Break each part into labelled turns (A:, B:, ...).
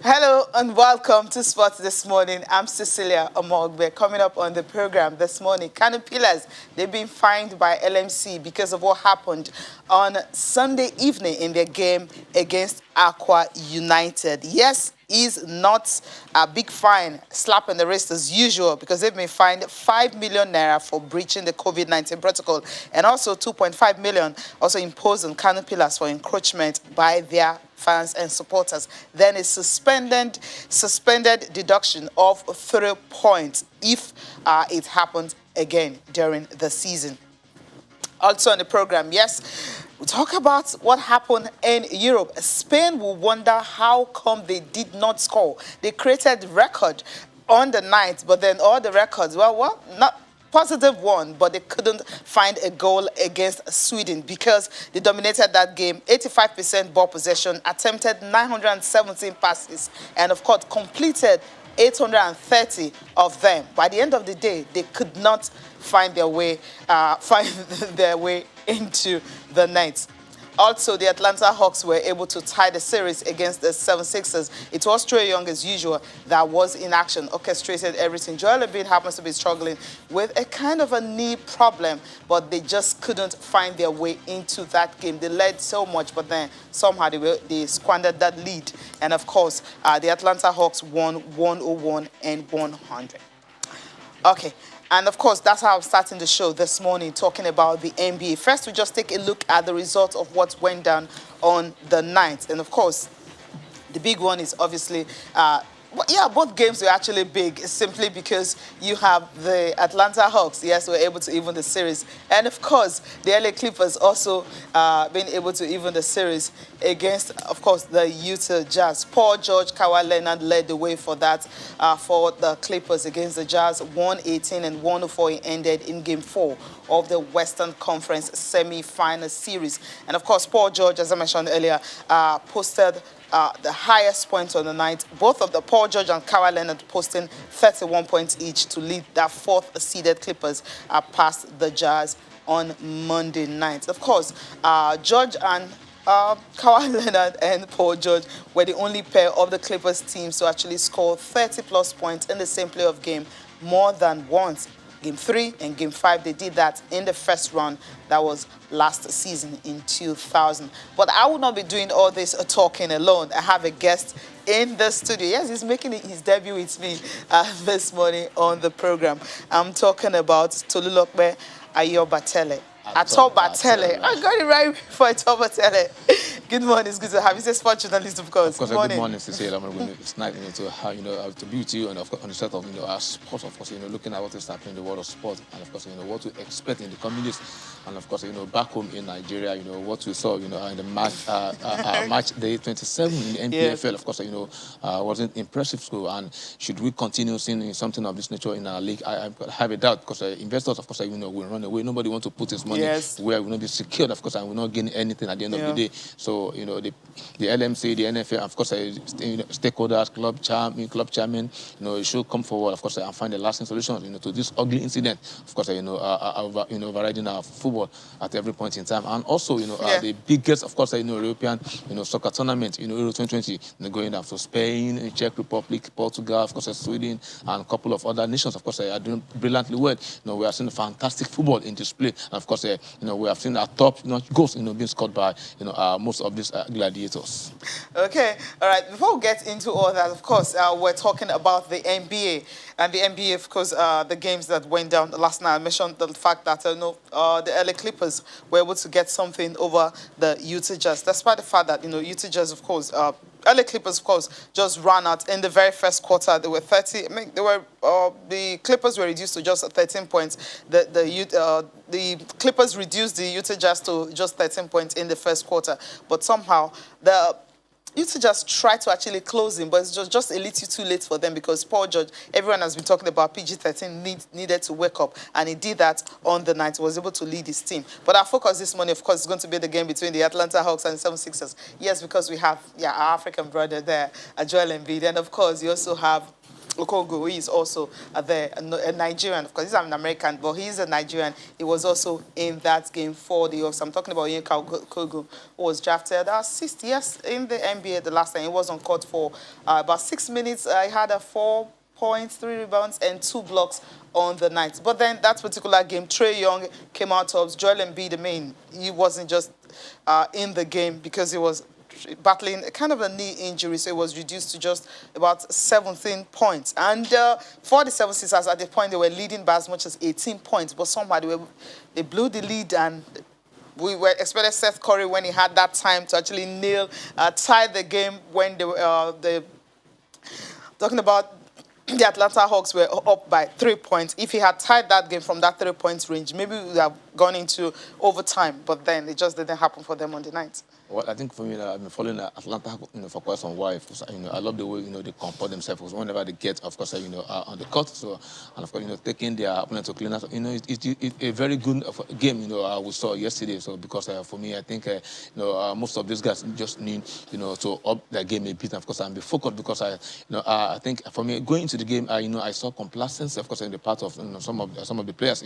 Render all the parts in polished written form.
A: Hello and welcome to Sports This Morning. I'm Cecilia Omogbe. Coming up on the program this morning, Kano Pillars, they've been fined by LMC because of what happened on Sunday evening in their game against Aqua United. Yes, is not a big fine, slap on the wrist as usual, because they've been fined 5 million naira for breaching the COVID-19 protocol, and also 2.5 million also imposed on Kano Pillars for encroachment by their fans and supporters. Then a suspended deduction of 3 points if it happens again during the season. Also on the program, yes, we talk about what happened in Europe. Spain will wonder how come they did not score. They created record on the night, but then all the records, well, not positive one, but they couldn't find a goal against Sweden because they dominated that game. 85% ball possession, attempted 917 passes, and of course completed 830 of them. By the end of the day, they could not find their way into the net. Also, the Atlanta Hawks were able to tie the series against the 76ers. It was Trae Young, as usual, that was in action, orchestrated everything. Joel Embiid happens to be struggling with a kind of a knee problem, but they just couldn't find their way into that game. They led so much, but then somehow they squandered that lead. And, of course, the Atlanta Hawks won 101 and 100. Okay. And, of course, that's how I'm starting the show this morning, talking about the NBA. First, we just take a look at the results of what went down on the night. And, of course, the big one is obviously, both games were actually big, simply because you have the Atlanta Hawks, yes, were able to even the series. And, of course, the LA Clippers also being able to even the series against, of course, the Utah Jazz. Paul George, Kawhi Leonard led the way for that, for the Clippers against the Jazz. 118 and 104 ended in Game 4 of the Western Conference semi-final series. And, of course, Paul George, as I mentioned earlier, posted the highest points on the night. Both of the Paul George and Kawhi Leonard posting 31 points each to lead that fourth-seeded Clippers past the Jazz on Monday night. Of course, George and Kawhi Leonard and Paul George were the only pair of the Clippers teams to actually score 30-plus points in the same playoff game more than once. Game 3 and Game 5, they did that in the first round. That was last season in 2000. But I will not be doing all this talking alone. I have a guest in the studio. Yes, he's making his debut with me this morning on the program. I'm talking about Tuli Lopez, Ayobatele. Atobatele. I got it right for Atobatele. Good morning. It's good to have you. He's a sports journalist, of course.
B: Of course, good morning, Cecilia. It's nice to have, to be with you, and of course, on the set of our sports, of course, looking at what is happening in the world of sport, and of course, what to expect in the coming days, and of course, back home in Nigeria, what we saw, in the match day 27 in the NPFL, of course, was an impressive score, and should we continue seeing something of this nature in our league? I have a doubt, because investors, of course, will run away. Nobody wants to put his money where will not be secured, of course, and will not gain anything at the end of the day. So, the LMC, the NFL, of course, stakeholders, club chairman, it should come forward, of course, and find a lasting solution, to this ugly incident, of course, overriding our football at every point in time. And also, the biggest, of course, European, soccer tournament, Euro 2020, going down. So Spain, Czech Republic, Portugal, of course, Sweden, and a couple of other nations, of course, are doing brilliantly well. We are seeing fantastic football in display. And of course, we have seen our top goals, being scored by, most of these gladiators.
A: Okay, all right. Before we get into all that, of course, we're talking about the NBA. And the NBA, of course, the games that went down last night. I mentioned the fact that the LA Clippers were able to get something over the Utah Jazz. Despite the fact that, Utah Jazz, of course, LA Clippers, of course, just ran out in the very first quarter. They were 30. The Clippers were reduced to just 13 points. The Clippers reduced the Utah Jazz to just 13 points in the first quarter. But somehow the Utah just tried to actually close him, but it's just a little too late for them, because Paul George, everyone has been talking about PG-13, needed to wake up, and he did that on the night. He was able to lead his team. But our focus this morning, of course, is going to be the game between the Atlanta Hawks and the 76ers. Yes, because we have our African brother there, Joel Embiid, and of course, you also have Okogo, he is also there, a Nigerian. Of course, he's an American, but he's a Nigerian. He was also in that game for the Hawks. I'm talking about Onyeka Okogo, who was drafted 6th, yes, in the NBA the last time. He was on court for about 6 minutes. He had a 4 points, 3 rebounds, and 2 blocks on the night. But then that particular game, Trae Young came out tops. Joel Embiid, the main, he wasn't just in the game because he was battling a kind of a knee injury, so it was reduced to just about 17 points. And for the 76ers, at the point, they were leading by as much as 18 points, but somehow they blew the lead, and we were expecting Seth Curry, when he had that time to actually tie the game when they were talking about the Atlanta Hawks were up by 3 points. If he had tied that game from that 3 points range, maybe we would have gone into overtime, but then it just didn't happen for them on the night.
B: Well, I think for me, I've been following Atlanta, for quite some while. I love the way they comport themselves. Whenever they get, of course, on the court, so and of course, taking their opponent to clean up. It's a very good game. We saw yesterday. So because for me, I think most of these guys just need to up their game a bit. And of course, and be focused because I think for me going into the game, I saw complacency, of course, in the part of some of the players.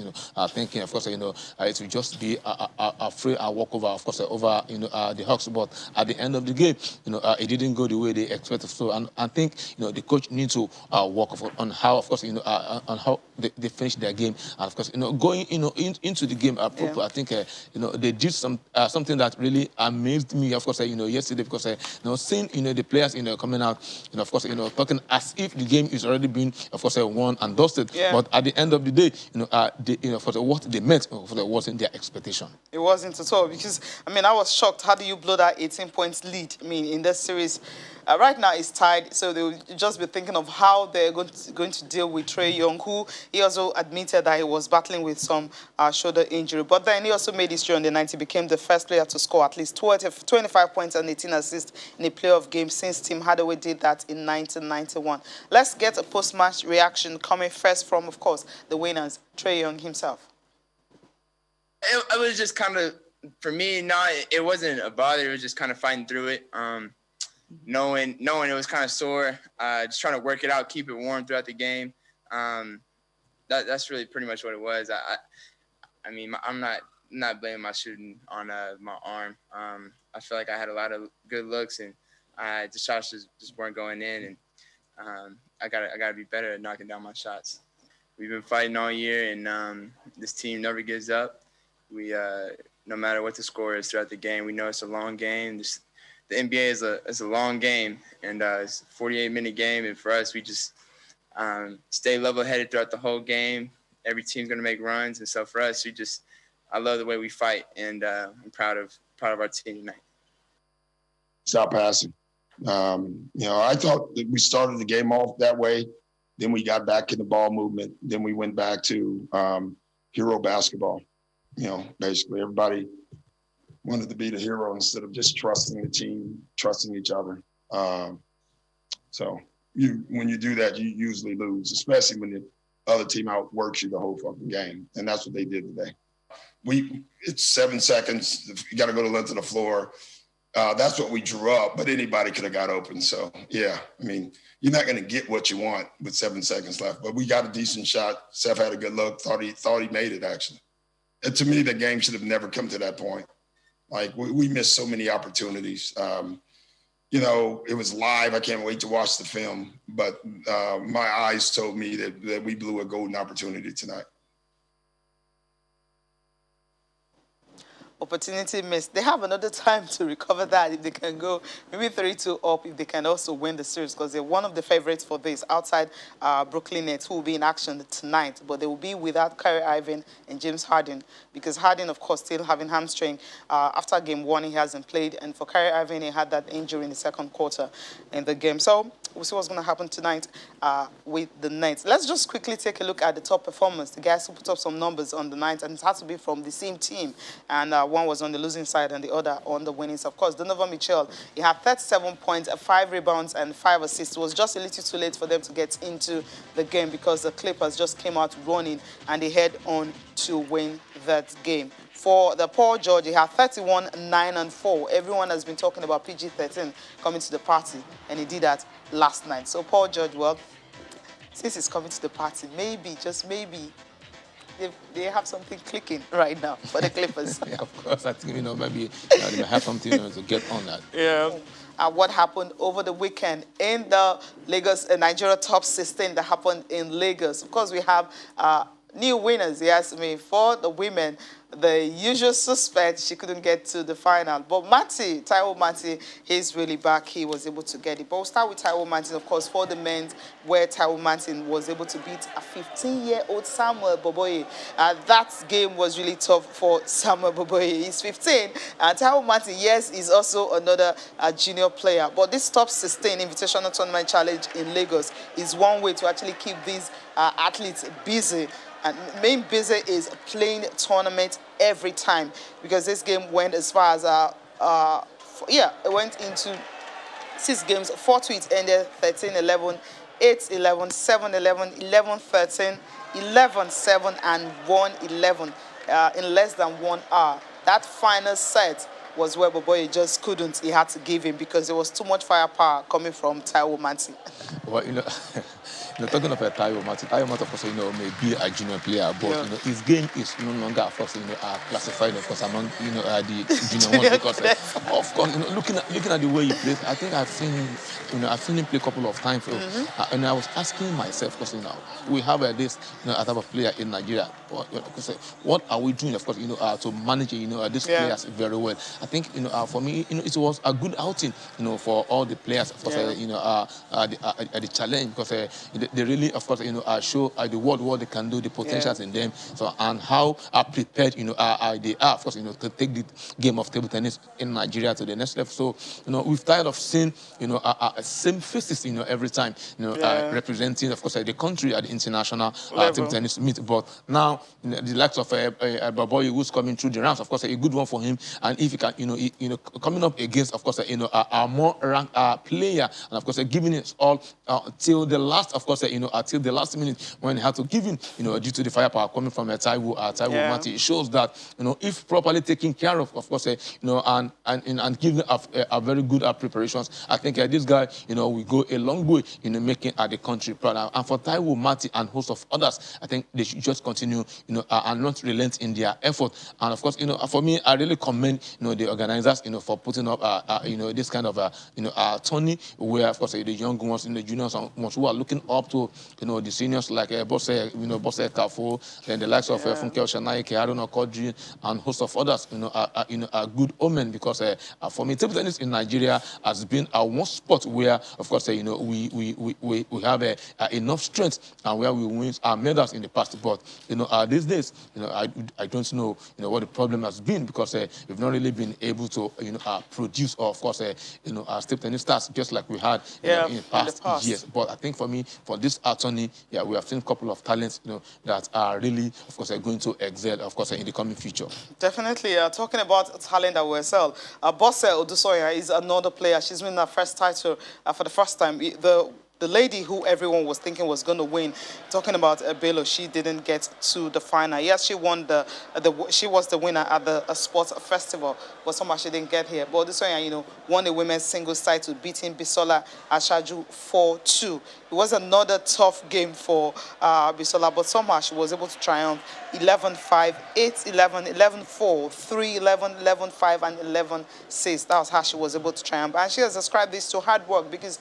B: Thinking, of course, it will just be a free walkover, of course, over the Hawks. But at the end of the game, it didn't go the way they expected. So, and I think the coach needs to work on how, of course, on how they finish their game, and of course, going into the game. I think they did something that really amazed me. Of course, yesterday, because seeing the players coming out, of course, talking as if the game is already been, of course, won and dusted.
A: Yeah.
B: But at the end of the day, for what they meant, wasn't their expectation.
A: It wasn't at all, because I was shocked. How do you blow that 18 points lead? In this series, right now it's tied, so they'll just be thinking of how they're going to deal with Trae Young, who he also admitted that he was battling with some shoulder injury. But then he also made history on the night. He became the first player to score at least 25 points and 18 assists in a playoff game since Tim Hardaway did that in 1991. Let's get a post-match reaction coming first from, of course, the winners, Trae Young himself.
C: It was just kind of, for me, it wasn't a bother. It was just kind of fighting through it. Knowing it was kind of sore, just trying to work it out, keep it warm throughout the game. That's really pretty much what it was. I'm not blaming my shooting on my arm. I feel like I had a lot of good looks, and the shots just weren't going in, and I gotta be better at knocking down my shots. We've been fighting all year, and this team never gives up. We no matter what the score is throughout the game, we know it's a long game. The NBA is a long game, and it's a 48-minute game. And for us, we just stay level-headed throughout the whole game. Every team's gonna make runs, and so for us, I love the way we fight, and I'm proud of our team tonight.
D: Stop passing. I thought that we started the game off that way. Then we got back in the ball movement. Then we went back to hero basketball. Basically everybody wanted to be the hero instead of just trusting the team, trusting each other. So when you do that, you usually lose, especially when the other team outworks you the whole fucking game. And that's what they did today. It's 7 seconds. You got to go to the length of the floor. That's what we drew up, but anybody could have got open. So, yeah, you're not going to get what you want with 7 seconds left. But we got a decent shot. Seth had a good look. Thought he made it, actually. And to me, the game should have never come to that point. Like, we missed so many opportunities. It was live. I can't wait to watch the film. But my eyes told me that we blew a golden opportunity tonight.
A: Opportunity missed. They have another time to recover that if they can go maybe 3-2 up, if they can also win the series, because they're one of the favorites for this outside Brooklyn Nets, who will be in action tonight. But they will be without Kyrie Irving and James Harden, because Harden, of course, still having hamstring. After game 1, he hasn't played. And for Kyrie Irving, he had that injury in the second quarter in the game. So we'll see what's going to happen tonight with the Nets. Let's just quickly take a look at the top performers, the guys who put up some numbers on the night, and it has to be from the same team. And one was on the losing side and the other on the winning side. Of course, Donovan Mitchell, he had 37 points, 5 rebounds, and 5 assists. It was just a little too late for them to get into the game because the Clippers just came out running and they head on to win that game. For the Paul George, he had 31, 9, and 4. Everyone has been talking about PG-13 coming to the party, and he did that last night. So Paul George, well, since he's coming to the party, maybe, just maybe, they have something clicking right now for the Clippers.
B: Yeah, of course. I think, maybe they may have something to get on that.
A: Yeah. And what happened over the weekend in the Lagos, Nigeria top 16 that happened in Lagos. Of course, we have new winners, yes, for the women. The usual suspect, she couldn't get to the final. But Taiwo Mati, he's really back. He was able to get it. But we'll start with Taiwo Martin, of course, for the men, where Taiwo Martin was able to beat a 15-year-old Samuel Boboye. That game was really tough for Samuel Boboye. He's 15. And Taiwo Martin, yes, is also another junior player. But this top 16 Invitational Tournament Challenge in Lagos is one way to actually keep these athletes busy. And main busy is playing tournament every time, because this game went as far as it went into 6 games. 4 to it ended 13-11, 8-11, 7-11, 11-13, 11-7, and 1-11 in less than 1 hour. That final set was where Boboye just couldn't. He had to give him because there was too much firepower coming from Taiwo Mati.
B: Well, talking of Taiwo Mati, of course, may be a junior player, but his game is no longer, of course, classified, of course, among the junior ones, because of course, looking at the way he plays, I think I've seen him play a couple of times, and I was asking myself, because we have this type of player in Nigeria. What are we doing, of course, to manage these players very well? I think for me, it was a good outing, for all the players, of course, the challenge, because they really, of course, show the world what they can do, the potentials in them, and how prepared, they are, of course, to take the game of table tennis in Nigeria to the next level. So, we've tired of seeing, same faces, every time, representing, of course, the country at the international table tennis meet. But now, the likes of Boboye, who's coming through the ranks, of course, a good one for him. And if he can, coming up against, of course, a more ranked player, and of course, giving it all till the last, of course, till the last minute when he had to give in, due to the firepower coming from Taiwo Mati, it shows that, if properly taken care of course, and given a very good preparations, I think this guy, will go a long way in making the country proud. And for Taiwo Mati and host of others, I think they should just continue, and not relent in their effort. And of course, for me, I really commend, the organizers, for putting up, this kind of tourney where, of course, the young ones, the juniors ones who are looking up to, the seniors like Bosse Kafo, then the likes of Funke Oshanaike, Haruna Kodri, and host of others, are good omen, because for me, table tennis in Nigeria has been one sport where, of course, we have enough strength, and where we win our medals in the past. But these days, I don't know, what the problem has been, because we've not really been able to, produce, or of course, table tennis stars just like we had in the past years. But I think for me, for this tourney, we have seen a couple of talents, that are really, of course, going to excel, of course, in the coming future.
A: Definitely. Talking about talent that will excel, Bosse Odusoya is another player. She's winning her first title for the first time. The lady who everyone was thinking was going to win, talking about Bello, she didn't get to the final. Yes, she won she was the winner at the sports festival, but somehow she didn't get here. But this one, won the women's singles title, beating Bisola Ashaju 4-2. It was another tough game for Bisola, but somehow she was able to triumph 11-5, 8-11, 11-4, 3-11, 11-5, and 11-6. That was how she was able to triumph. And she has ascribed this to hard work, because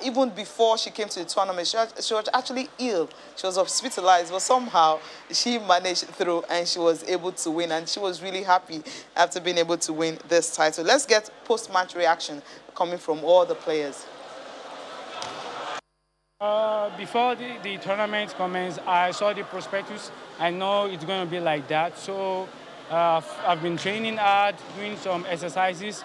A: even before she came to the tournament, she was actually ill. She was hospitalized, but somehow she managed through, and she was able to win. And she was really happy after being able to win this title. Let's get post-match reaction coming from all the players.
E: Before the tournament commences, I saw the prospectus. I know it's going to be like that. So I've been training hard, doing some exercises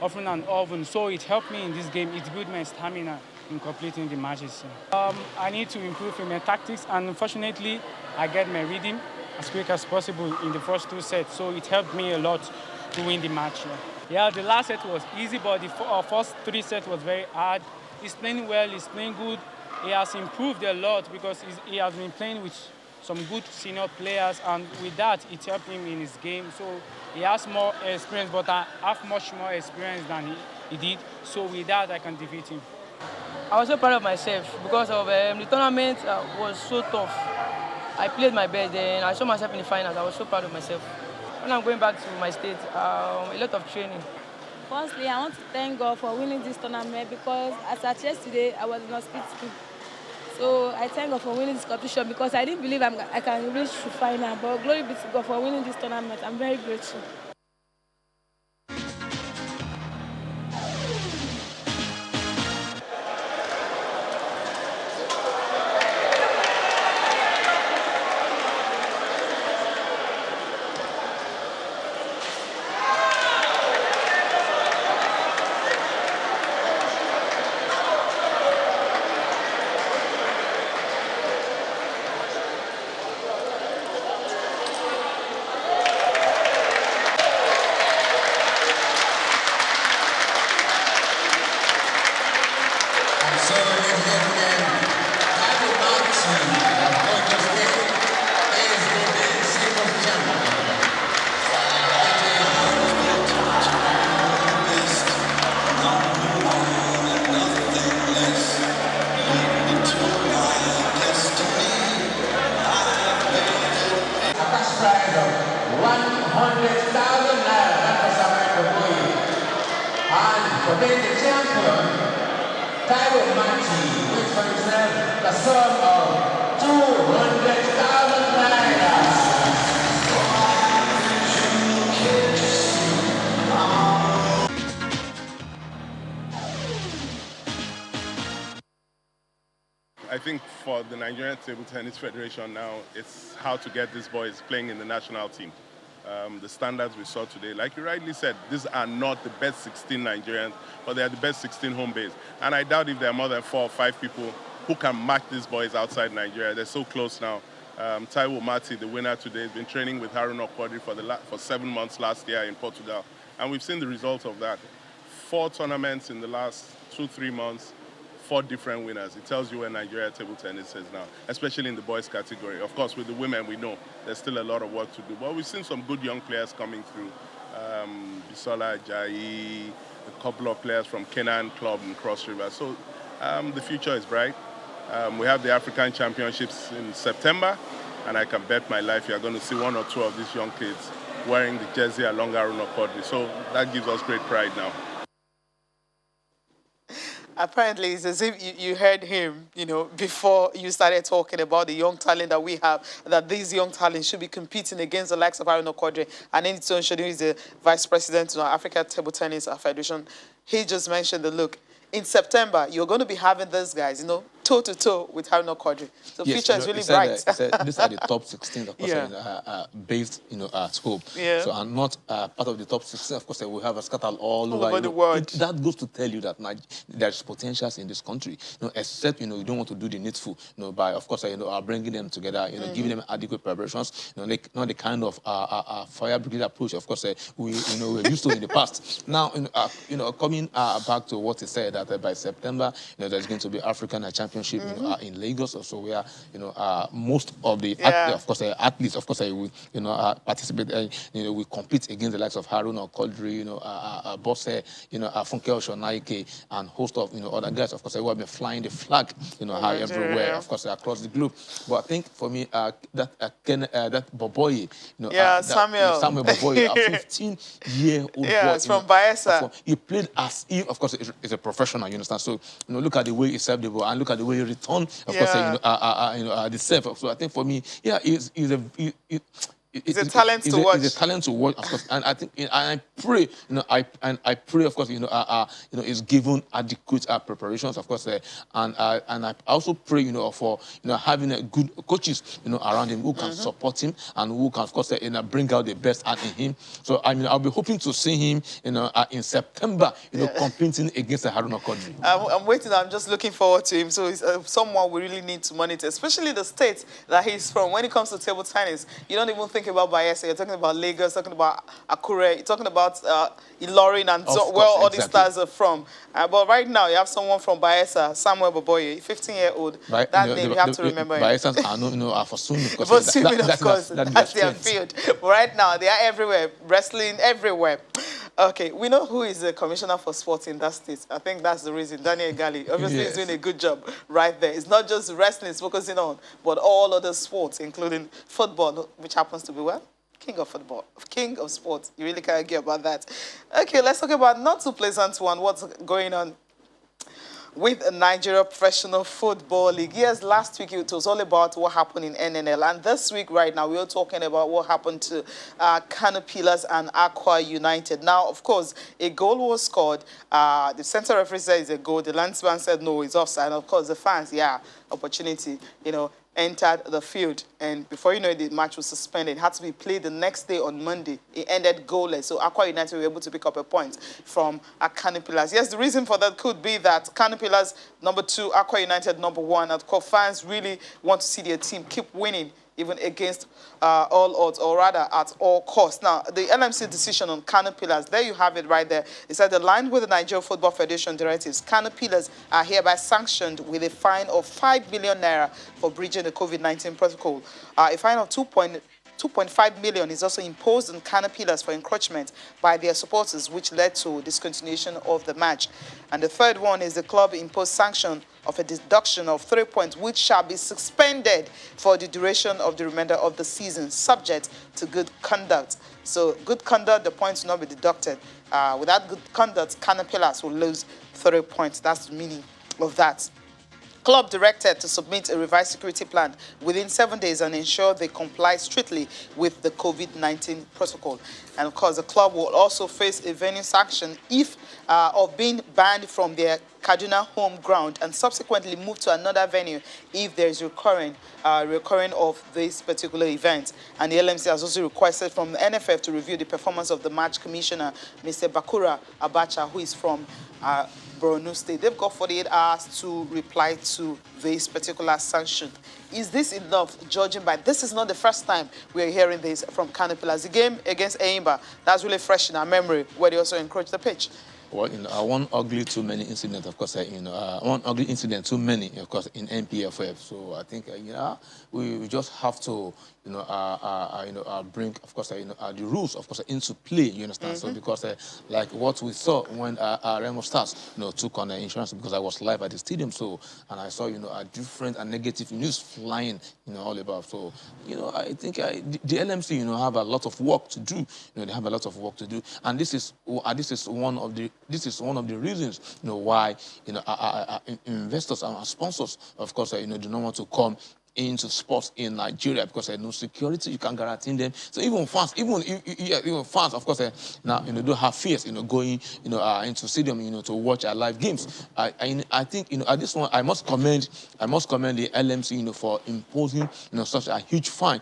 E: often and often. So it helped me in this game. It built my stamina in completing the matches. I need to improve in my tactics, and unfortunately, I get my rhythm as quick as possible in the first 2 sets. So it helped me a lot to win the match. Yeah, the last set was easy, but the first 3 sets was very hard. He's playing well, he's playing good. He has improved a lot, because he has been playing with some good senior players, and with that, it helped him in his game. So he has more experience, but I have much more experience than he did. So with that, I can defeat him.
F: I was so proud of myself because of the tournament was so tough. I played my best and I saw myself in the finals. I was so proud of myself. When I'm going back to my state, a lot of training.
G: Firstly, I want to thank God for winning this tournament because as at yesterday, I was in hospital. So I thank God for winning this competition because I didn't believe I can reach the final. But glory be to God for winning this tournament. I'm very grateful.
H: For being the champion, Tuli Lopez, which for himself the sum of 200,000 naira.
I: I think for the Nigerian Table Tennis Federation now, it's how to get these boys playing in the national team. The standards we saw today, like you rightly said, these are not the best 16 Nigerians, but they are the best 16 home base. And I doubt if there are more than 4 or 5 people who can match these boys outside Nigeria. They're so close now. Taiwo Mati, the winner today, has been training with Haruna Quadri for 7 months last year in Portugal. And we've seen the results of that. 4 tournaments in the last 2-3 months, 4 different winners. It tells you where Nigeria table tennis is now, especially in the boys category. Of course, with the women, we know there's still a lot of work to do. But we've seen some good young players coming through. Bisola Ajayi, a couple of players from Kenan Club in Cross River. So the future is bright. We have the African Championships in September, and I can bet my life you're going to see 1 or 2 of these young kids wearing the jersey along Haruna Quadri. So that gives us great pride now.
A: Apparently, it's as if you heard him, before you started talking about the young talent that we have, that these young talents should be competing against the likes of Haruna Quadri. And then Shodu is the vice president of Africa Table Tennis Federation. He just mentioned look, in September, you're going to be having these guys, toe-to-toe with Haruna Quadri. So the future is really bright.
B: These are the top 16, of course, yeah. Based, at home.
A: Yeah.
B: So, and not part of the top 16, of course, we have a scatter all
A: over the world.
B: That goes to tell you that there's potentials in this country, except, you don't want to do the needful, by, of course, bringing them together, giving them adequate preparations, not the kind of fire brigade approach, of course, we're used to in the past. Now, coming back to what he said, that by September, there's going to be African Championship in Lagos, also where most of the athletes, of course, will participate. We compete against the likes of Haruna Quadri, Bosse, Funke Oshonaike, and host of other guys, of course, who have been flying the flag, everywhere, of course, across the globe. But I think for me, that Boboye,
A: Samuel
B: Boboye, a 15-year-old boy,
A: it's from Bayelsa.
B: He played as if, of course, he's a professional. You understand? So look at the way he served the ball and look at the way he returned. Of course, the serve. So I think for me, he's a
A: talent to watch.
B: It's a talent to watch, of course. And I think, and I pray, I pray, of course, is given adequate preparations, of course, and I also pray, for having a good coaches, around him who can support him and who can, of course, bring out the best out in him. So I'll be hoping to see him, in September, competing against Haruna Quadri.
A: I'm waiting. I'm just looking forward to him. So he's someone we really need to monitor, especially the state that he's from. When it comes to table tennis, you don't even think about Bayelsa, you're talking about Lagos, talking about Akure, you're talking about Ilorin and where all these stars are from. But right now, you have someone from Bayelsa, Samuel Boboye, 15-year-old.
B: Right.
A: That name, you have to remember him.
B: Bayelsans are for swimming.
A: For swimming, of course. That's their field. But right now, they are everywhere, wrestling everywhere. Okay, we know who is the commissioner for sports in that state. I think that's the reason. Daniel Gali, obviously, he's doing a good job right there. It's not just wrestling he's focusing on, but all other sports, including football, which happens to be, well, king of football, king of sports. You really can't care about that. Okay, let's talk about not too pleasant one. What's going on with the Nigeria Professional Football League? Yes, last week it was all about what happened in NNL. And this week, right now, we're talking about what happened to Kano Pillars and Aqua United. Now, of course, a goal was scored. The center referee said it's a goal. The linesman said no, it's offside. Of course, the fans, opportunity, entered the field, and before you know it, the match was suspended. It had to be played the next day on Monday. It ended goalless, so Aqua United were able to pick up a point from Kano Pillars. Yes, the reason for that could be that Kano Pillars number 2, Aqua United number 1. Of course, fans really want to see their team keep winning, even against all odds, or rather at all costs. Now, the LMC decision on Kano Pillars, there you have it right there. It said, aligned with the Nigeria Football Federation directives, Kano Pillars are hereby sanctioned with a fine of 5 million naira for breaching the COVID-19 protocol. A fine of 2.5 million is also imposed on Kano Pillars for encroachment by their supporters, which led to discontinuation of the match. And the third one is the club imposed sanction of a deduction of 3 points, which shall be suspended for the duration of the remainder of the season, subject to good conduct. So, good conduct, the points will not be deducted. Without good conduct, Kano Pillars will lose 3 points. That's the meaning of that. Club directed to submit a revised security plan within 7 days and ensure they comply strictly with the COVID-19 protocol. And of course, the club will also face a venue sanction if of being banned from their Kaduna home ground and subsequently move to another venue if there is recurring of this particular event. And the LMC has also requested from the NFF to review the performance of the match commissioner, Mr. Bakura Abacha, who is from Borno State. They've got 48 hours to reply to this particular sanction. Is this enough, judging by this is not the first time we're hearing this from Kano Pillars? The game against Eimba, that's really fresh in our memory, where they also encroached the pitch.
B: Well, one ugly too many incident, of course, one ugly incident too many, of course, in NPFL. So I think, we just have to, bring, of course, the rules, of course, into play, you understand? So because, like what we saw when Remo Stars, took on the insurance, because I was live at the stadium, so, and I saw, a different and negative news flying, all about. So, I think the LMC, have a lot of work to do. They have a lot of work to do, and this is one of the reasons, why, investors and sponsors, of course, do not want to come into sports in Nigeria because there's no security. You can't guarantee them. So even fans, even fans, of course, now do have fears, going, into stadium, to watch our live games. I think, at this one, I must commend the LMC, for imposing, such a huge fine,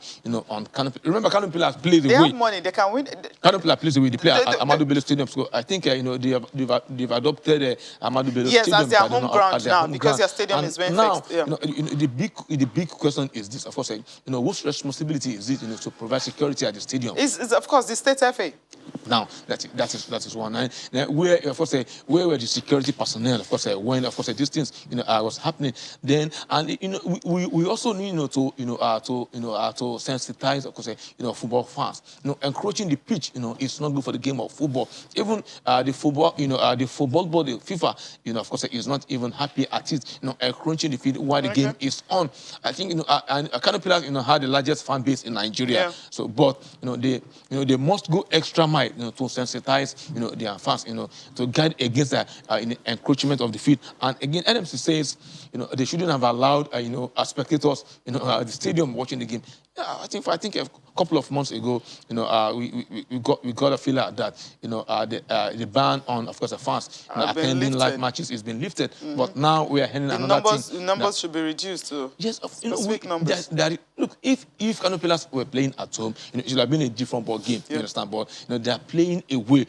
B: on Kano. Remember, Kano Pillars plays away.
A: They have money. They can win.
B: Kano Pillars plays away. They play at Amadou Bello Stadium. So I think, they've adopted Amadou Bello Stadium.
A: Yes, as their home ground now, because their stadium is being fixed. Yeah.
B: The big question is this, of course, whose responsibility is it, to provide security at the stadium?
A: It's of course, the state FA.
B: Now, that is one. Where, of course, where were the security personnel, of course, when, of course, these things, was happening then, and, we also need, to sensitize, of course, football fans. Encroaching the pitch, is not good for the game of football. Even the football body, FIFA, of course, is not even happy at it, encroaching the field while the game is on. I think, Kano Pillars, had the largest fan base in Nigeria. Yeah. So, but, they must go extra mile, to sensitize, their fans, to guide against the encroachment of the field. And again, NMC says, they shouldn't have allowed, spectators, at the stadium watching the game. Yeah, I think a couple of months ago, we got a feeler that, the ban on, of course, the fans attending live matches has been lifted. But now we are heading another thing.
A: The numbers should be reduced to specific numbers.
B: Look, if Kano Pillars were playing at home, it should have been a different ball game. You understand? But they are playing away.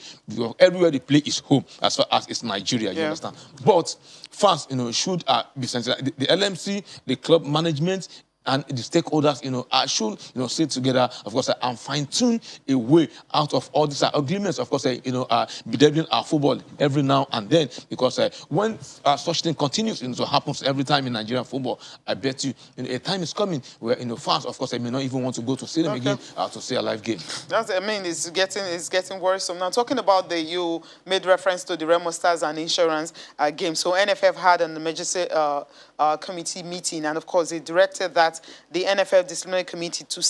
B: Everywhere they play is home, as far as it's Nigeria. You understand? But fans, should be sensitive. The LMC, the club management, and the stakeholders, should, sit together, of course, and fine-tune a way out of all these agreements, of course, bedeviling our football every now and then, because when such thing continues, to happens every time in Nigerian football, I bet you, a time is coming where, fans, of course, may not even want to go to stadium again to see a live game.
A: It's getting worrisome. Now, talking about you made reference to the Remo Stars and Insurance game. So, NFF had an emergency committee meeting, and of course, they directed that the NFF disciplinary committee to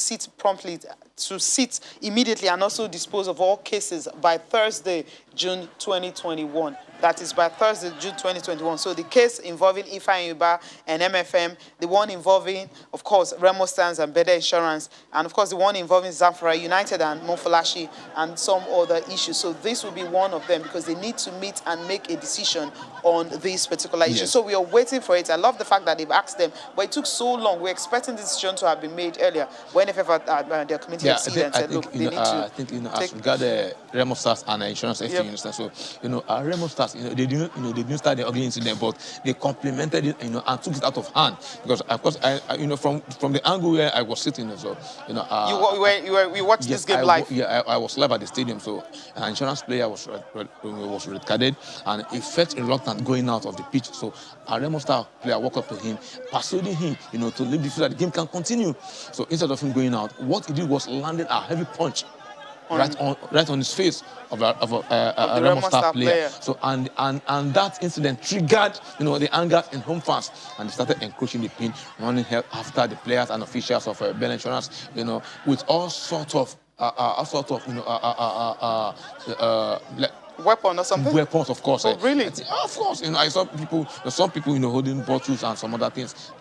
A: sit immediately and also dispose of all cases by Thursday, June 2021. That is by Thursday, June 2021. So the case involving Ifeanyi Ubah and MFM, the one involving, of course, Remo Stars and Bede Insurance, and of course the one involving Zamfara United and Mofolashi and some other issues. So this will be one of them because they need to meet and make a decision on this particular issue. So we are waiting for it. I love the fact that they've asked them, but it took so long. We're expecting this decision to have been made earlier. When NFF, their committee have seen and said, look, they need to.
B: I think, as regard Remo Stars and Insurance, so, Remo Stars, they didn't start the ugly incident, but they complemented it, and took it out of hand. Because, of course, from the angle where I was sitting, so,
A: you watched this game live?
B: I was live at the stadium, so an insurance player was red carded, and he felt reluctant going out of the pitch. So, a Remo Star player walked up to him, persuading him, to leave the field, that the game can continue. So, instead of him going out, what he did was landed a heavy punch right on his face of a Remo Star player. So and that incident triggered the anger in home fans, and they started encroaching the pin, running after the players and officials of Bell Insurance, with all sort of
A: weapon or something?
B: Weapons, of course.
A: Oh, really?
B: Of course. I saw some people, holding bottles and some other things.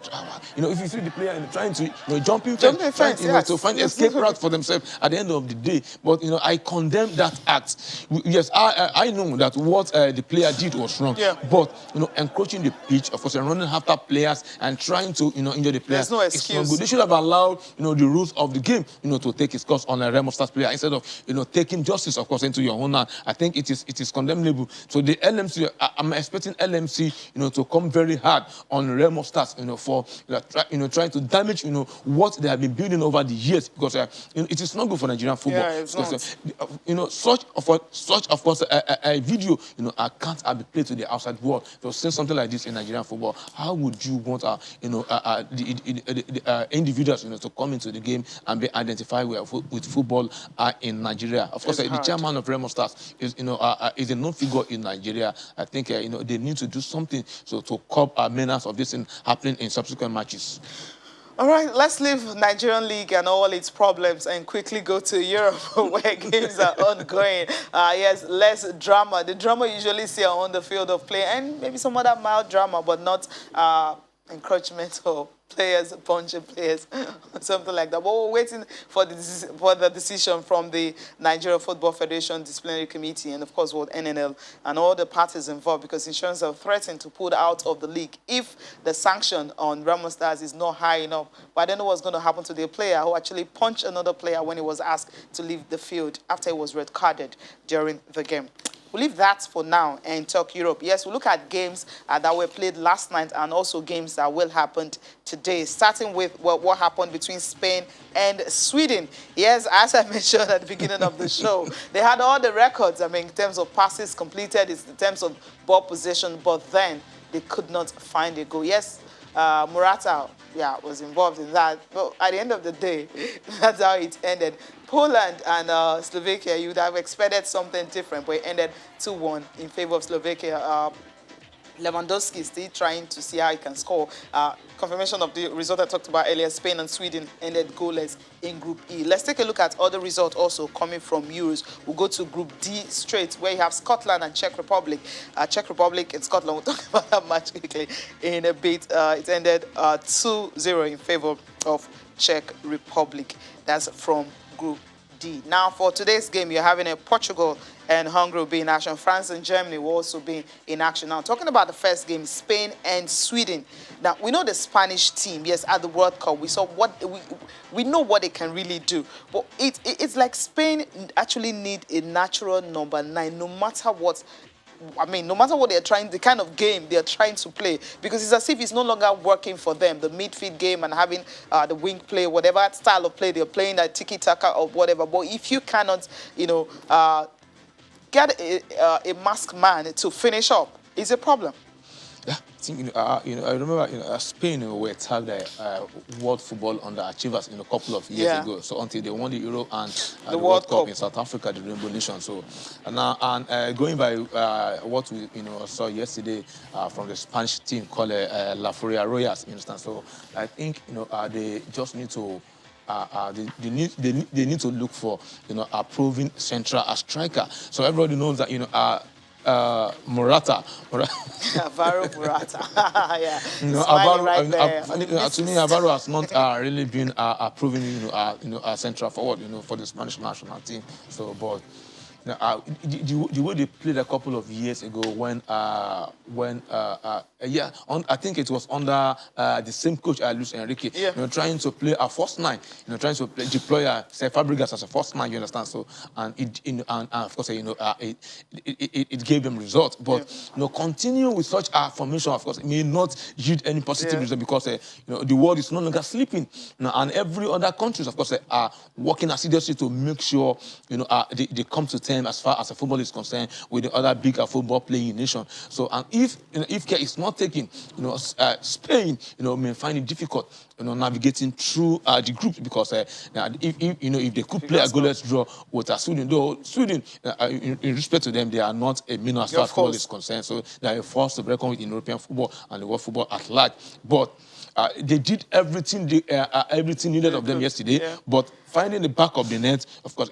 B: If you see the player trying to, jumping fence, to find escape route for themselves at the end of the day. But, I condemn that act. Yes, I know that what the player did was wrong.
A: Yeah.
B: But, encroaching the pitch, of course, and running after players and trying to, injure the players.
A: There's no excuse.
B: They should have allowed, the rules of the game, to take its course on a Remo Stars player instead of, taking justice, of course, into your own hand. I think it is condemnable. So the LMC, I'm expecting LMC, to come very hard on Remo Stars, for trying to damage, what they have been building over the years, because it is not good for Nigerian football.
A: Yeah, it's
B: because, such of course a video, can't be played to the outside world. So saying something like this in Nigerian football, how would you want the individuals, to come into the game and be identified with football in Nigeria? Of course, the chairman of Remo Stars is a known figure in Nigeria. I think they need to do something to curb menace of this thing happening in subsequent matches.
A: All right, let's leave Nigerian League and all its problems and quickly go to Europe where games are ongoing. Yes, less drama. The drama you usually see on the field of play, and maybe some other mild drama, but not encroachment or players, punching players, something like that. But we're waiting for the decision from the Nigeria Football Federation Disciplinary Committee and, of course, what NNL and all the parties involved, because insurance have threatened to pull out of the league if the sanction on Remo Stars is not high enough. But I don't know what's going to happen to the player who actually punched another player when he was asked to leave the field after he was red carded during the game. We'll leave that for now and talk Europe. Yes, we'll look at games that were played last night and also games that will happen today, starting with what happened between Spain and Sweden. Yes, as I mentioned at the beginning of the show, they had all the records, in terms of passes completed, in terms of ball possession, but then they could not find a goal. Yes, Morata, was involved in that. But at the end of the day, that's how it ended. Poland and Slovakia, you would have expected something different, but it ended 2-1 in favor of Slovakia. Lewandowski is still trying to see how he can score. Confirmation of the result I talked about earlier, Spain and Sweden ended goalless in Group E. Let's take a look at other results also coming from Euros. We'll go to Group D straight, where you have Scotland and Czech Republic. Czech Republic and Scotland, we'll talk about that match quickly in a bit. It ended 2-0 in favor of Czech Republic. That's from Group D. Now, for today's game, you're having a Portugal and Hungary will be in action. France and Germany will also be in action. Now, talking about the first game, Spain and Sweden. Now, we know the Spanish team, yes, at the World Cup. We saw what we know what they can really do. But it's like Spain actually need a natural number 9, no matter what. I mean, no matter what they're trying, the kind of game they're trying to play, because it's as if it's no longer working for them, the midfield game and having the wing play, whatever style of play they're playing, that tiki-taka or whatever. But if you cannot, get a masked man to finish up, it's a problem.
B: Yeah, I think, I remember, Spain were tagged World Football Underachievers a couple of years ago. So until they won the Euro and the World Cup in South Africa, the Rainbow Nation. So going by what we saw yesterday from the Spanish team called La Furia Royals, you understand? So I think they just need to. They need to look for a proven central striker. So everybody knows that Morata.
A: Alvaro Morata. Yeah.
B: Alvaro,
A: right there.
B: To me, Alvaro has not really been a proven a central forward for the Spanish national team. So, but the way they played a couple of years ago I think it was under the same coach, Luis Enrique, trying to play a first nine, trying to deploy Fabregas as a first nine, you understand? So, and of course, it gave them results. But continue with such a formation, of course, it may not yield any positive result, because the world is no longer sleeping, and every other countries, of course, are working assiduously to make sure they come to terms as far as the football is concerned with the other bigger football playing nation. So, and if care is not taken, Spain, may find it difficult, navigating through the groups, because if they could play a goalless draw with Sweden, though Sweden, in respect to them, they are not a minnow as far as football is concerned. So they are forced to reckon with in European football and the world football at large. But they did everything needed of them yesterday, but finding the back of the net, of course,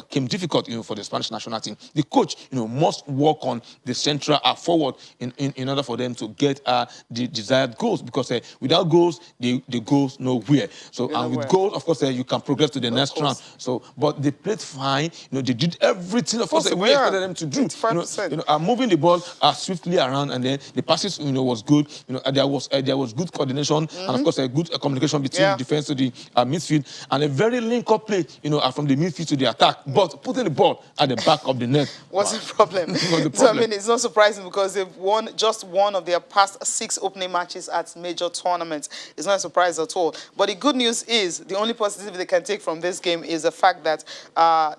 B: came difficult, for the Spanish national team. The coach, must work on the central forward in order for them to get the desired goals, because without goals, the goals nowhere. So, and with goals, of course, you can progress to the next round. So, but they played fine. They did everything, of course, we expected them to do. Moving the ball swiftly around, and then the passes, was good. There was good coordination, and of course, a good communication between the defense to the midfield, and a very link-up play, from the midfield to the attack. But putting the ball at the back of the net
A: was a problem. So, I mean, it's not surprising, because they've won just one of their past 6 opening matches at major tournaments. It's not a surprise at all. But the good news is, the only positive they can take from this game is the fact that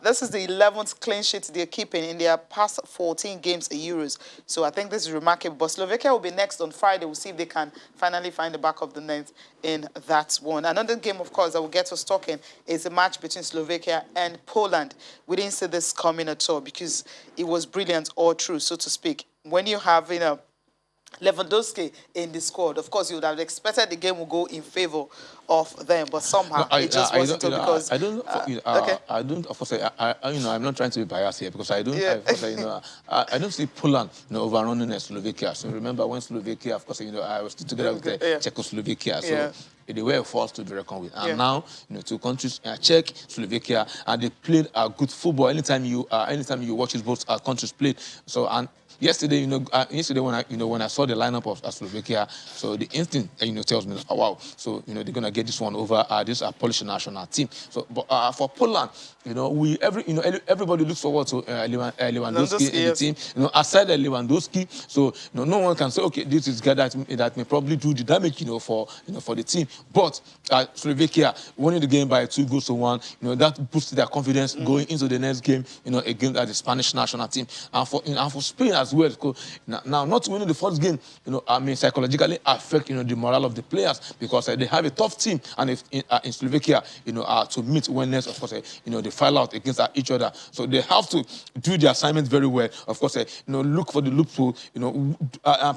A: this is the 11th clean sheet they're keeping in their past 14 games at Euros. So I think this is remarkable. But Slovakia will be next on Friday. We'll see if they can finally find the back of the net in that one. Another game, of course, that will get us talking is a match between Slovakia and Poland. We didn't see this coming at all, because it was brilliant all through, so to speak. When you have, Lewandowski in the squad, of course, you would have expected the game would go in favor of them, but somehow it just wasn't so, because
B: I don't. Of course, I'm not trying to be biased here, because I don't. I don't see Poland, overrunning Slovakia. So remember when Slovakia, of course, I was still together with Czechoslovakia. So they were forced to be reckoned with. And now, two countries, Czech, Slovakia, and they played good football. Anytime you watch both countries played. So, and yesterday, when I saw the lineup of Slovakia, so the instinct, tells me, oh, wow. So, they're gonna get this one over this Polish national team. So, but for Poland, everybody looks forward to Lewandowski in the team. Aside Lewandowski, so no one can say, okay, this is guy that may probably do the damage, for the team. But Slovakia winning the game by 2-1, that boosts their confidence going into the next game, against the Spanish national team, and for Spain as well. Now, not winning the first game, psychologically affect the morale of the players, because they have a tough team, and if in Slovakia, to meet winners, of course, they file out against each other. So they have to do the assignment very well. Of course, look for the loophole,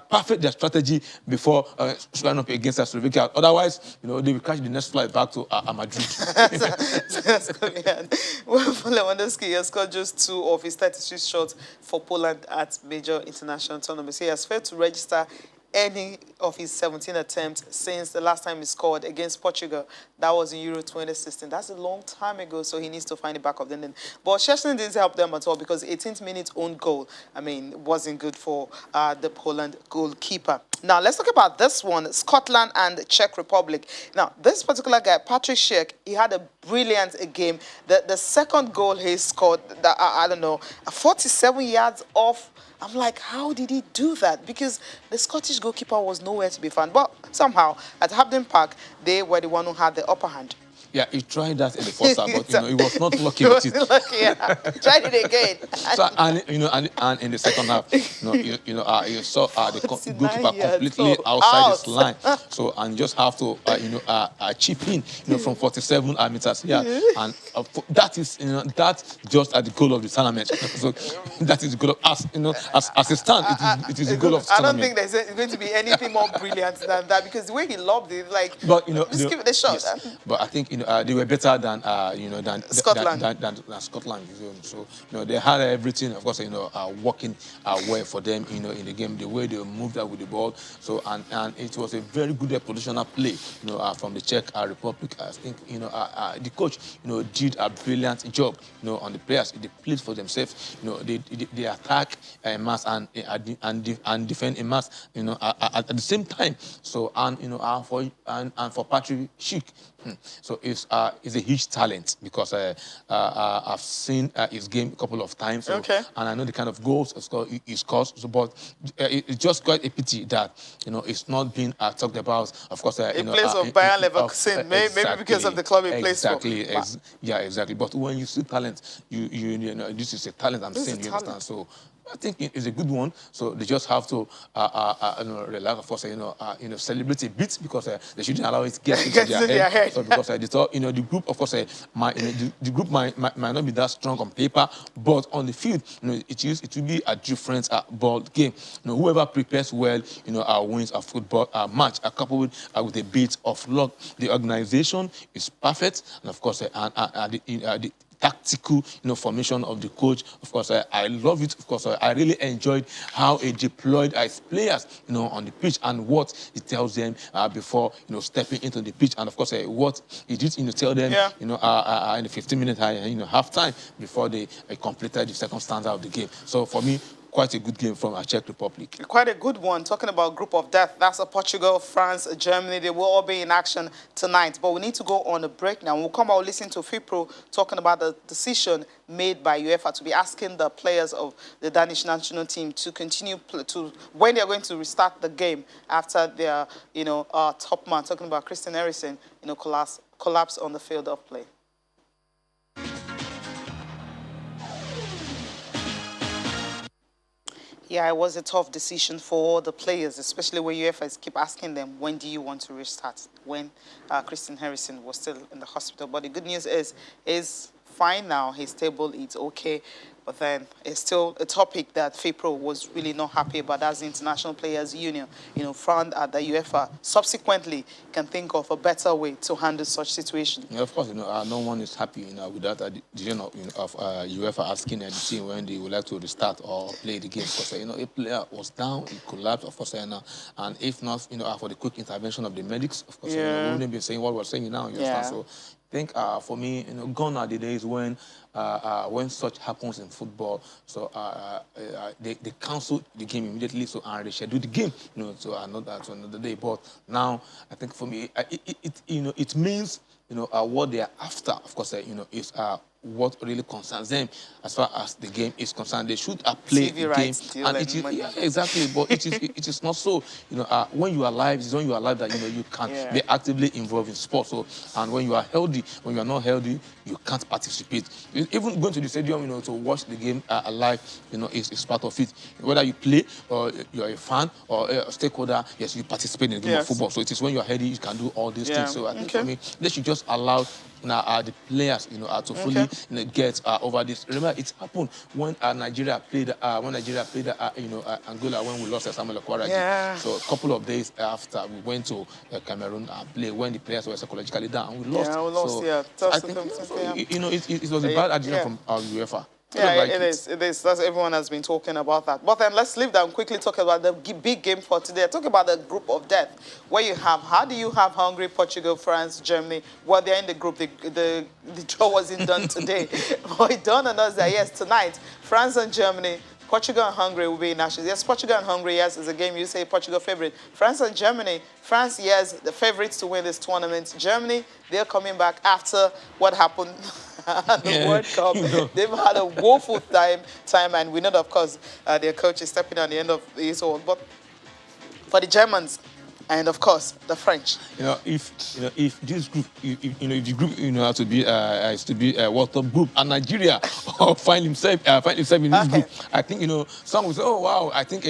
B: perfect their strategy before showing up against Slovakia. Otherwise, they will catch the next flight back to Madrid.
A: That's good, man. Well, for Lewandowski, he has scored just 2 of his 36 shots for Poland at major international tournaments. He has failed to register any of his 17 attempts since the last time he scored against Portugal. That was in Euro 2016. That's a long time ago, so he needs to find the back of the net. But Szczesny didn't help them at all, because 18th minute own goal, wasn't good for the Poland goalkeeper. Now, let's talk about this one, Scotland and the Czech Republic. Now, this particular guy, Patrick Schick, he had a brilliant game. The second goal he scored, I don't know, 47 yards off. I'm like, how did he do that? Because the Scottish goalkeeper was nowhere to be found. But somehow, at Hampden Park, they were the one who had the upper hand.
B: Yeah, he tried that in the first half, but he was not lucky
A: He
B: with
A: was
B: it.
A: lucky, yeah. Tried it again.
B: So, and in the second half, you saw the goalkeeper completely outside his line. So, and you just have to, chip in, from 47 meters. Yeah, and that is, that's just at the goal of the tournament. So, that is the goal of as it stands, it is the goal of the tournament.
A: I don't think there's going to be anything more brilliant than that, because the way he lobbed it, like,
B: but
A: just give it a shot.
B: Yes, but I think they were better than
A: Scotland.
B: Than Scotland. So they had everything, of course, working well for them, in the game, the way they moved out with the ball. So and it was a very good positional play, from the Czech Republic. I think the coach, did a brilliant job, on the players. They played for themselves. They attack a mass and defend a mass, at the same time. So for Patrick Schick. So it's a huge talent, because I've seen his game a couple of times, so,
A: okay.
B: And I know the kind of goals he scores. So, but it's just quite a pity that it's not being talked about. Of course,
A: he plays for Bayern Leverkusen, maybe because of the club he plays for.
B: Yeah, exactly. But when you see talent, you know this is a talent I'm seeing. You understand? So I think it's a good one. So they just have to relax, of course, celebrate a bit, because they shouldn't allow it to get into their head. So because they thought, the group, of course, the group might not be that strong on paper, but on the field, it will be a different ball game. Whoever prepares well, wins a football match, coupled with a bit of luck. The organization is perfect, and of course, the tactical, formation of the coach. Of course, I love it. Of course, I really enjoyed how he deployed his players, on the pitch, and what he tells them before, stepping into the pitch, and of course, what he did, tell them, in the 15-minute, half time before they completed the second stanza of the game. So for me, quite a good game from our Czech Republic.
A: Quite a good one. Talking about group of death, that's Portugal, France, Germany. They will all be in action tonight. But we need to go on a break now. We'll come out listen to FIPRO talking about the decision made by UEFA to be asking the players of the Danish national team to continue when they're going to restart the game after their top man, talking about Christian Eriksen, collapse on the field of play. Yeah, it was a tough decision for all the players, especially when UEFA keep asking them, when do you want to restart? When Christian Eriksen was still in the hospital. But the good news is he's fine now, he's stable, it's okay. But then it's still a topic that FIPRO was really not happy about, as the International Players Union, found at the UEFA subsequently can think of a better way to handle such situations.
B: Yeah, of course, no one is happy, with that decision of UEFA asking the team when they would like to restart or play the game. Because, a player was down, he collapsed, of course, and if not, for the quick intervention of the medics, of course, we wouldn't be saying what we're saying now, you understand? So I think for me, gone are the days when such happens in football, so they cancel the game immediately, so and they schedule the game, to another day. But now, I think for me, it means what they are after. Of course, is what really concerns them as far as the game is concerned. They should play the game, and it is exactly. But it is not so. When you are alive, it's when you are alive that you can be actively involved in sports. So, and when you are healthy, when you are not healthy, you can't participate. Even going to the stadium, to watch the game live, is part of it. Whether you play or you are a fan or a stakeholder, yes, you participate in the game of football. So it is when you are healthy, you can do all these things. So I think for me, they should just allow the players, to fully get over this. Remember, it happened when Nigeria played Angola, when we lost Samuel Okwaragi. So a couple of days after, we went to Cameroon and play when the players were psychologically down, and we lost. So I think it was a bad decision from UEFA.
A: Yeah, it is. That's everyone has been talking about that. But then let's leave that and quickly talk about the big game for today. Talk about the group of death, where you have, how do you have Hungary, Portugal, France, Germany? Well, they're in the group. The draw wasn't done today. But it dawned on us that, yes, tonight, France and Germany, Portugal and Hungary will be in action. Yes, Portugal and Hungary, yes, is a game you say Portugal favorite. France and Germany. France, yes, the favorites to win this tournament. Germany, they're coming back after what happened at the World Cup. They've had a woeful time, and we know that, of course, their coach is stepping at the end of his own. But for the Germans, and of course the French.
B: If this group, if the group, has to be is to be a World Cup group, and Nigeria find himself in this group, I think some will say, oh wow, I think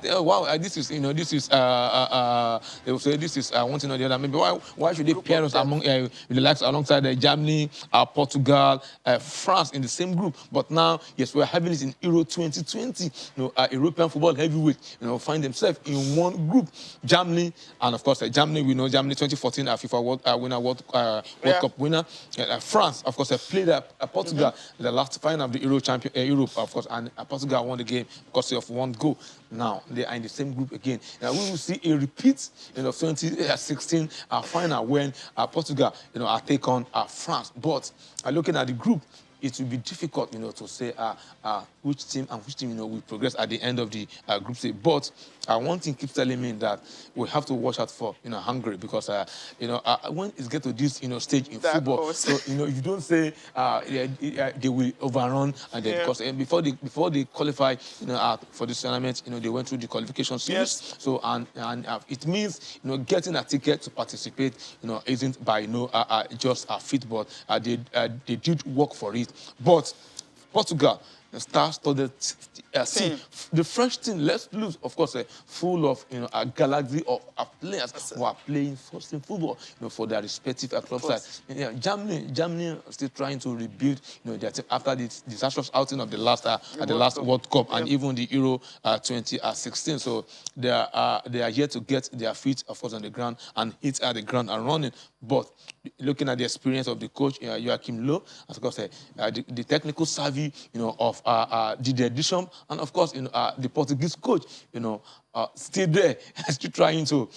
B: oh wow, this is this is they will say this is one thing or the other. Maybe why should they pair us among the likes alongside Germany, Portugal, France in the same group? But now, yes, we're having it in Euro 2020. European football heavyweight, find themselves in one group. Germany. And of course, Germany, we know Germany 2014 FIFA World Cup winner. France, of course, played Portugal in the last final of the Europe, of course, and Portugal won the game because of one goal. Now they are in the same group again. Now we will see a repeat, 2016 final when Portugal, take on France. But looking at the group, it will be difficult, to say which team will progress at the end of the group stage. But one thing keeps telling me that we have to watch out for, Hungary, because when it gets to this, stage in football, so you don't say they will overrun, and then because before they qualify, for this tournament, they went through the qualification series. Yes. So and it means getting a ticket to participate, isn't by just a football. They did work for it. But Portugal, the star-studded team. The French team, let's lose, of course, full of a galaxy of players who are playing first-team football, for their respective club sides. Germany are still trying to rebuild, their team after the disastrous outing of the last World Cup and even the Euro 2016. So they are yet to get their feet, of course, on the ground and hit at the ground and running. But looking at the experience of the coach, Joachim Low, of course, the technical savvy, of Didier Deschamps, and of course, the Portuguese coach, still there, still trying to,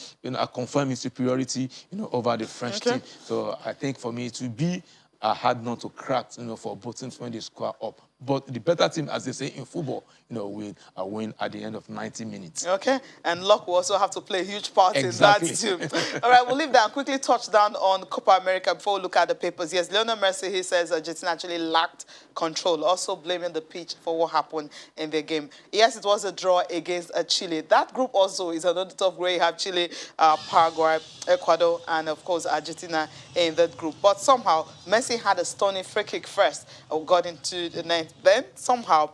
B: confirm his superiority, over the French team. So I think for me, it will be a hard nut to crack, for both teams when they square up. But the better team, as they say in football, will win at the end of 90 minutes. Okay,
A: and luck will also have to play a huge part in that too. All right, we'll leave that and quickly touch down on Copa America before we look at the papers. Yes, Lionel Messi, he says Argentina actually lacked control, also blaming the pitch for what happened in the game. Yes, it was a draw against Chile. That group also is another tough where you have Chile, Paraguay, Ecuador, and of course Argentina in that group. But somehow Messi had a stunning free kick first, got into the net. Then somehow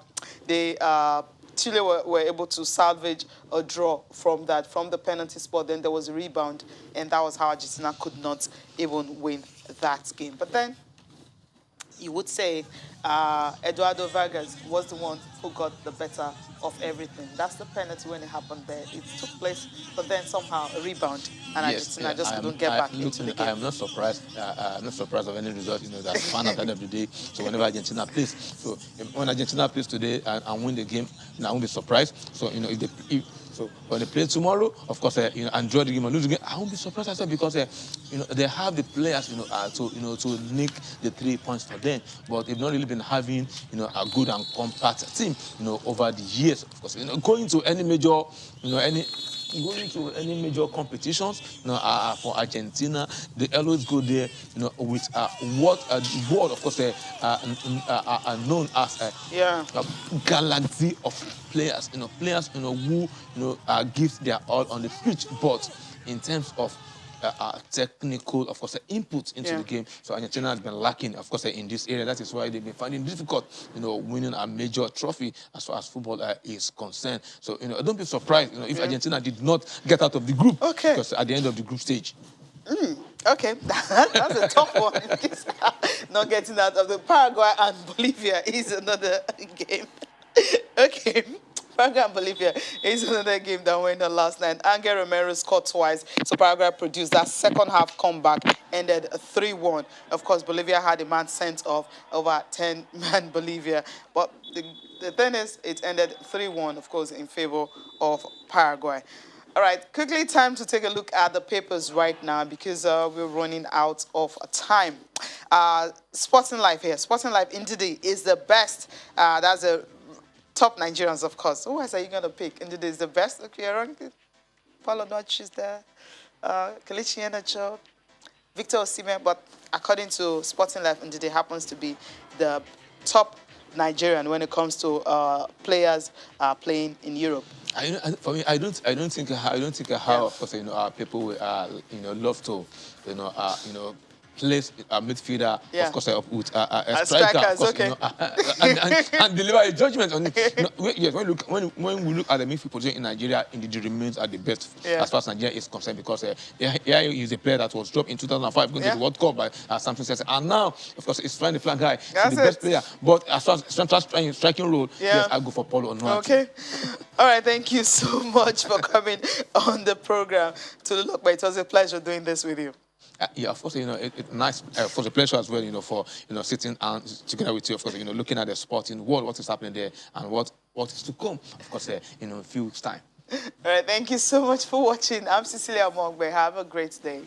A: Chile were able to salvage a draw from the penalty spot. Then there was a rebound, and that was how Argentina could not even win that game. But then you would say Eduardo Vargas was the one who got the better of everything. That's the penalty when it happened there. It took place, but then somehow a rebound, and Argentina just couldn't get back into the game.
B: I am not surprised. I'm not surprised of any result. That's fun at the end of the day. So whenever Argentina plays, so when Argentina plays today and win the game, I won't be surprised. So so when they play tomorrow, of course, and draw the game or lose the game, I won't be surprised as well, because they have the players, to nick the 3 points for them. But they've not really been having, a good and compact team, over the years. Of course, going to any major, going to any major competitions, for Argentina, they always go there, with what the world, of course, are known as a galaxy of players, players, who, give their all on the pitch, but in terms of technical, of course, input into the game. So Argentina has been lacking, of course, in this area. That is why they've been finding it difficult, winning a major trophy as far as football is concerned. So, don't be surprised, if Argentina did not get out of the group, because at the end of the group stage.
A: Okay, that's a tough one. Not getting out of the Paraguay and Bolivia is another game. Okay. Paraguay and Bolivia is another game that went on last night. Angel Romero scored twice, so Paraguay produced that second half comeback, ended 3-1. Of course, Bolivia had a man sent off, over 10 man Bolivia. But the thing is, it ended 3-1, of course, in favor of Paraguay. All right, quickly time to take a look at the papers right now, because we're running out of time. Sporting Life here. Sporting Life indeed is the best. That's a top Nigerians, of course. Who else are you going to pick? And is the best? Okay, you're wrong. Paulo Notch is there. Kelechi Iheanacho, Victor Osimhen, but according to Sporting Life, and it happens to be the top Nigerian when it comes to players playing in Europe.
B: For me, I don't think how of course people will love to place a midfielder, of course, with a striker, of course,
A: okay.
B: And deliver a judgment on it. Yes, when we look at the midfield position in Nigeria, indeed it remains at the best as far as Nigeria is concerned, because here is a player that was dropped in 2005 going to the World Cup by Samson Sese, and now, of course, it's flying the flag high. He's the best player. But as far as central striking role, yes, I go for Paulo Onuachu. Okay.
A: All right, thank you so much for coming on the program. Tuli Lopez, it was a pleasure doing this with you.
B: Yeah, of course, it's nice, for the pleasure as well, for, sitting and together with you, of course, looking at the sporting world, what is happening there, and what is to come, of course, in a few weeks' time.
A: All right, thank you so much for watching. I'm Cecilia Mongbe. Have a great day.